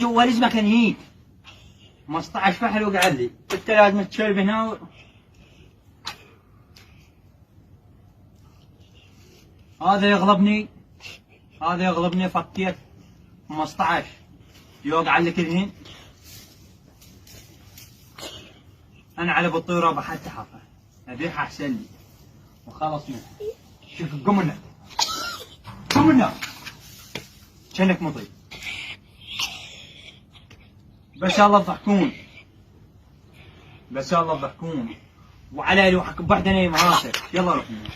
جوالي مكان هيك 15 فحل وقعد لي، قلت لازم تشرب هنا هذا يغلبني فكيت 15 يوقع لك الهين. انا على بطيره بحثت حقه ابيعها احسن لي وخلص منها. شوف قم منه قم منه كأنك مطي. بس الله تضحكون وعلى لوحك بوحدة نايم راسك. يلا روح منه.